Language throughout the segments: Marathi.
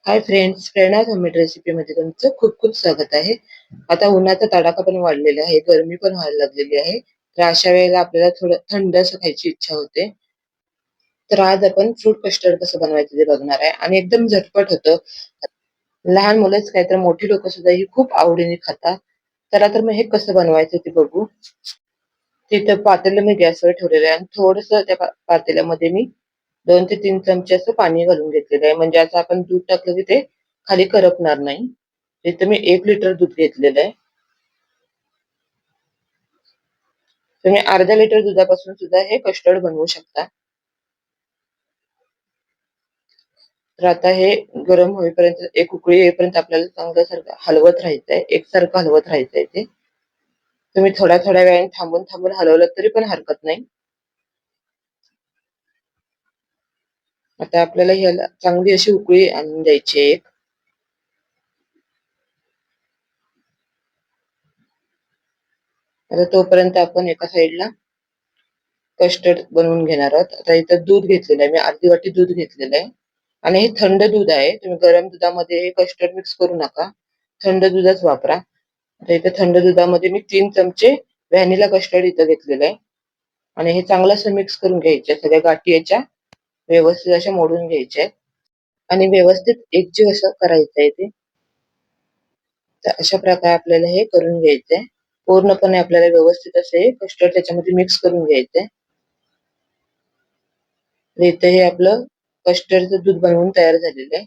हाय फ्रेंड्स, प्रेरणा होममेड रेसिपीमध्ये तुमचं खूप खूप स्वागत आहे. आता उन्हाचा तडाखा पण वाढलेला आहे, गरमी पण व्हायला लागलेली आहे. तर अशा वेळेला आपल्याला थोडं थंड असं खायची इच्छा होते. तर आज आपण फ्रूट कस्टर्ड कसं बनवायचं ते बघणार आहे आणि एकदम झटपट होतं. लहान मुलंच काय तर मोठी लोकं सुद्धा ही खूप आवडीने खातात. चला तर मग हे कसं बनवायचं ते बघू. तिथं पातेलं मी गॅसवर ठेवलेलं आहे आणि थोडंसं त्या पातेल्यामध्ये मी 2 ते 3 चमचे असं पाणी घालून घेतलेलं आहे. म्हणजे असं आपण दूध टाकलं की ते खाली करपणार नाही. इथं मी 1 लिटर दूध घेतलेलं आहे. तुम्ही अर्धा लिटर दुधापासून सुद्धा हे कस्टर्ड बनवू शकता. तर आता हे गरम होईपर्यंत एक उकळी येईपर्यंत आपल्याला चांगल्यासारखं हलवत राहायचंय. एकसारखं हलवत राहायचंय ते. तुम्ही थोड्या-थोड्या वेळाने थांबून-थांबून हलवलं तरी पण हरकत नाही. आता आपल्याला ह्याला चांगली अशी उकळी आणून द्यायची आहे एक. आता तोपर्यंत आपण एका साइडला कस्टर्ड बनवून घेणार आहोत. आता इथं दूध घेतलेलं आहे. मी अर्धी वाटी दूध घेतलेलं आहे आणि हे थंड दूध आहे. तुम्ही गरम दुधामध्ये हे कस्टर्ड मिक्स करू नका. थंड दूधच वापरा. आता इथे थंड दुधामध्ये मी 3 चमचे व्हॅनिला कस्टर्ड इथं घेतलेलं आहे आणि हे चांगलं असं मिक्स करून घ्यायचं. सगळ्या गाठी याच्या व्यवस्थित अशा मोडून घ्यायच्या आहेत आणि व्यवस्थित एकजीव असं करायचं आहे ते. तर अशा प्रकारे आपल्याला हे करून घ्यायचंय. पूर्णपणे आपल्याला व्यवस्थित असे कस्टर्ड त्याच्यामध्ये मिक्स करून घ्यायचंय. इथं हे आपलं कस्टर्डचं दूध बनवून तयार झालेलं आहे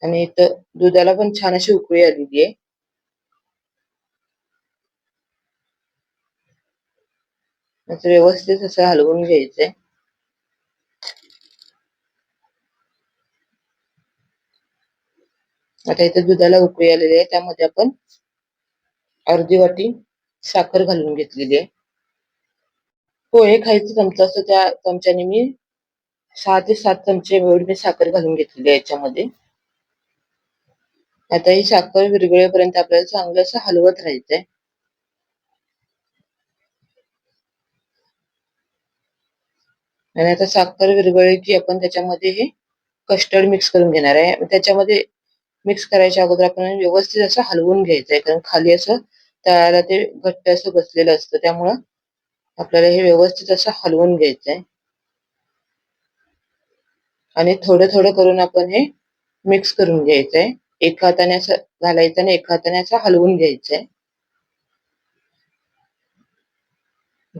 आणि इथं दुधाला पण छान अशी उकळी आलेली आहे. असं व्यवस्थित असं हलवून घ्यायचंय. आता इथे दुधाला उकळी आलेली आहे. त्यामध्ये आपण अर्धी वाटी साखर घालून घेतलेली आहे. पोहे खायचा चमचा असतो त्या चमच्याने मी 6 ते 7 चमचे एवढी मी साखर घालून घेतलेली आहे याच्यामध्ये. आता ही साखर विरघळेपर्यंत आपल्याला चांगलं असं हलवत राहायचंय. आणि आता साखर विरघळली की आपण त्याच्यामध्ये हे कस्टर्ड मिक्स करून घेणार आहे. त्याच्यामध्ये मिक्स करायच्या अगोदर आपण व्यवस्थित असं हलवून घ्यायचंय. कारण खाली असं तळाला ते घट्ट असं बसलेलं असतं. त्यामुळं आपल्याला हे व्यवस्थित असं हलवून घ्यायचंय. आणि थोडं-थोडं करून आपण हे मिक्स करून घ्यायचंय. एका हाताने असं घालायचं आणि एका हाताने असं हलवून घ्यायचंय.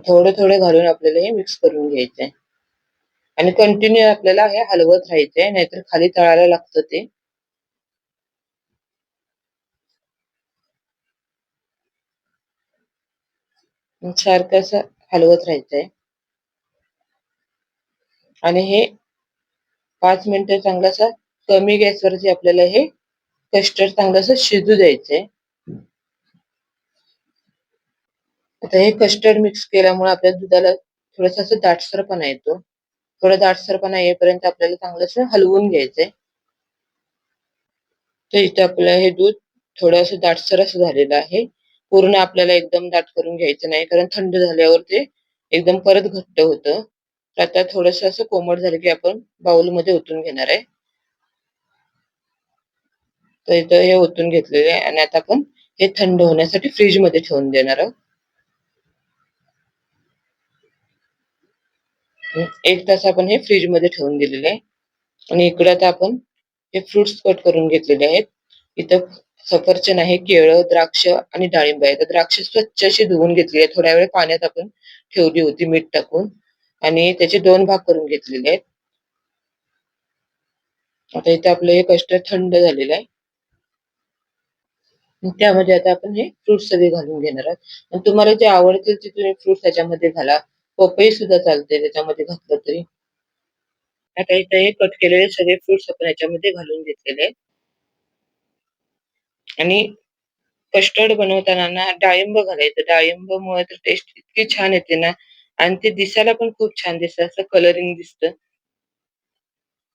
थोडं-थोडं घालून आपल्याला हे मिक्स करून घ्यायचंय. आणि कंटिन्यू आपल्याला हे हलवत राहायचंय, नाहीतर खाली तळाला लागतं ते. मग सारखं असं हलवत राहायचंय. आणि हे 5 मिनिटं चांगलं असं कमी गॅसवरती आपल्याला हे कस्टर्ड चांगलं असं शिजू द्यायचंय. आता हे कस्टर्ड मिक्स केल्यामुळे आपल्या दुधाला थोडंसं असं दाटसरपणा येतो. थोडा दाटसरपणा येईपर्यंत आपल्याला चांगलं असं हलवून घ्यायचंय. तर इथे आपलं हे दूध थोडं असं दाटसर असं झालेलं आहे. पूर्ण आपल्याला एकदम दाट करून घ्यायचं नाही, कारण थंड झाल्यावर ते एकदम परत घट्ट होतं. तर आता थोडंसं असं कोमट झालं की आपण बाउलमध्ये ओतून घेणार आहे. तर इथं हे ओतून घेतलेलं आहे आणि आता आपण हे थंड होण्यासाठी फ्रिजमध्ये ठेवून देणार आहोत. 1 तास आपण हे फ्रिजमध्ये ठेवून दिलेलं आहे. आणि इकडे आता आपण हे फ्रुट्स कट करून घेतलेले आहेत. इथं सफरचंद आहे, केळं, द्राक्ष आणि डाळिंब आहे. तर द्राक्ष स्वच्छ अशी धुवून घेतली आहे. थोड्या वेळ पाण्यात आपण ठेवली होती मीठ टाकून आणि त्याचे 2 भाग करून घेतलेले आहेत. आता इथे आपलं हे कस्टर्ड थंड झालेलं आहे. मग त्यामध्ये आता आपण हे फ्रुट्स सगळे घालून घेणार आहोत. आणि तुम्हाला जे आवडतील ते तुम्ही फ्रुट्स त्याच्यामध्ये घाला. पपई सुद्धा चालते त्याच्यामध्ये घातलं तरी. आता इथे हे कट केलेले सगळे फ्रुट्स आपण याच्यामध्ये घालून घेतलेले आहेत. आणि कस्टर्ड बनवताना ना डाळिंब घालायचं. डाळिंबामुळे तर टेस्ट इतकी छान येते ना आणि ते दिसायला पण खूप छान दिसतं. असं कलरिंग दिसतं.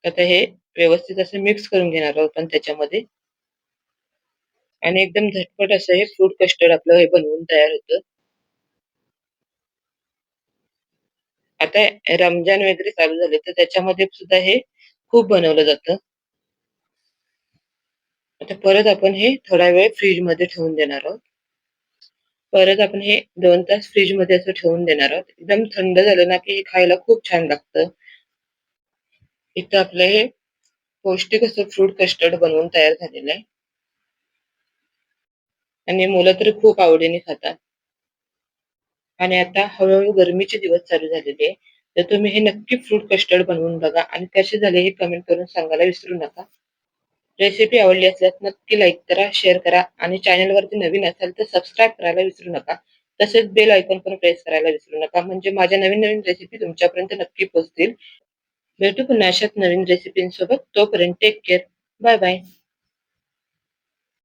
आता हे व्यवस्थित असं मिक्स करून घेणार आहोत आपण त्याच्यामध्ये आणि एकदम झटपट असं हे फ्रूट कस्टर्ड आपलं हे बनवून तयार होतं. आता रमजान वगैरे चालू झाले तर त्याच्यामध्ये सुद्धा हे खूप बनवलं जातं. आता परत आपण हे थोडा वेळ फ्रीज मध्ये ठेवून देणार आहोत. परत आपण हे 2 तास फ्रीज मध्ये असं ठेवून देणार आहोत. एकदम थंड झालं ना की हे खायला खूप छान लागतं. इथं आपलं हे पौष्टिक असं फ्रूट कस्टर्ड बनवून तयार झालेलं आहे आणि मुलं तर खूप आवडीने खातात. आणि आता हळू-हळू गरमीचे दिवस चालू झालेले आहे. तर तुम्ही हे नक्की फ्रूट कस्टर्ड बनवून बघा आणि कसे झाले हे कमेंट करून सांगायला विसरू नका. रेसिपी आवडली असल्यास नक्की लाईक करा, शेअर करा आणि चॅनलवरती नवीन असाल तर सबस्क्राईब करायला विसरू नका. तसेच बेल आयकॉन पण प्रेस करायला विसरू नका म्हणजे माझ्या नवीन-नवीन रेसिपी तुमच्यापर्यंत नक्की पोहोचतील. भेटू पुन्हा अशाच नवीन रेसिपींसोबत. तोपर्यंत टेक केअर. Bye bye.